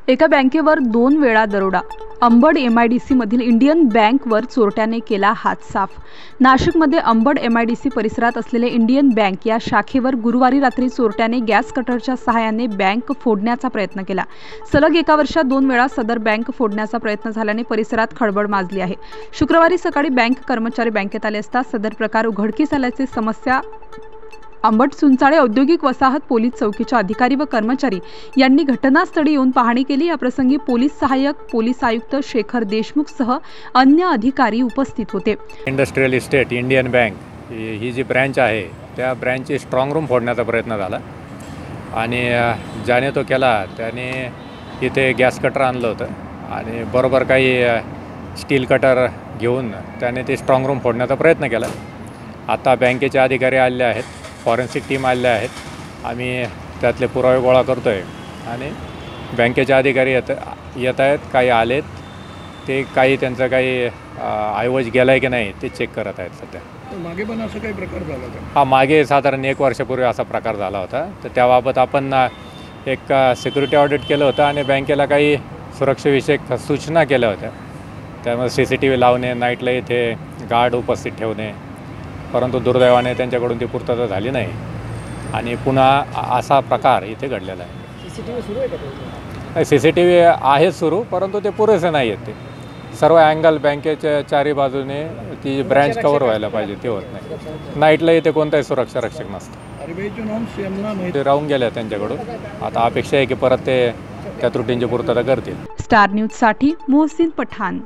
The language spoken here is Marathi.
एका बँकेवर 2 वेळा दरोडा। अंबड MIDC मधील इंडियन बँकवर चोरट्याने केला हात साफ। नाशिकमध्ये अंबड MIDC परिसरात असलेले इंडियन बँक या शाखेवर गुरुवारी रात्री चोरट्याने गॅस कटरच्या सहाय्याने बँक फोडण्याचा प्रयत्न केला। सलग एका वर्षात 2 वेळा सदर बँक फोडण्याचा प्रयत्न झाल्याने परिसरात खळबळ माजली आहे। शुक्रवारी सकाळी बँक कर्मचारी बँकेत आले असता सदर प्रकार उघडकीस आल्याचे समस्या अंबड सुंचाळे औद्योगिक वसाहत पोलीस चौकीच्या अधिकारी व कर्मचारी यांनी घटनास्थळी येऊन पाहणी केली। या प्रसंगी पोलीस सहाय्यक पोलीस आयुक्त शेखर देशमुख सह अन्य अधिकारी उपस्थित होते। इंडस्ट्रियल इस्टेट इंडियन बँक ही जी ब्रँच आहे त्या ब्रँचची स्ट्रॉंग रूम फोडण्याचा प्रयत्न झाला आणि ज्याने तो केला त्याने इथे गॅस कटर आणलं होतं आणि बरोबर काही स्टील कटर घेऊन त्याने ते स्ट्रॉंग रूम फोडण्याचा प्रयत्न केला। आता बँकेचे अधिकारी आलेले आहेत, फॉरेन्सिक टीम आलेले आहेत, आम्ही त्यातले पुरावे गोळा करतो आहे आणि बँकेचे अधिकारी येत आहेत, काही आलेत, ते काही त्यांचं काही ऐवज गेला आहे की नाही ते चेक करत आहेत सध्या। मागे पण असं काही प्रकार झाला होता? हा, मागे साधारण 1 वर्षापूर्वी असा प्रकार झाला होता। तर त्याबाबत आपण एक सिक्युरिटी ऑडिट केलं होतं आणि बँकेला काही सुरक्षेविषयक सूचना केल्या होत्या। त्यामुळे CCTV लावणे, नाईटला इथे गार्ड उपस्थित ठेवणे, परंतु दुर्दैवाने त्यांच्याकडून ती पूर्तता झाली नाही आणि पुन्हा असा प्रकार इथे घडलेला आहे। CCTV सुरू आहे का? CCTV आहे सुरू, परंतु ते पुरेसे नाही आहेत। ते सर्व अँगल बँकेच्या चारी बाजूने ती ब्रँच कव्हर व्हायला पाहिजे, ते होत नाही। नाईटला इथे कोणताही सुरक्षा रक्षक नसतं, ते राहून गेल्या त्यांच्याकडून। आता अपेक्षा आहे की परत ते त्या त्रुटींची पूर्तता करतील। स्टार न्यूज साठी मोहसिन पठाण।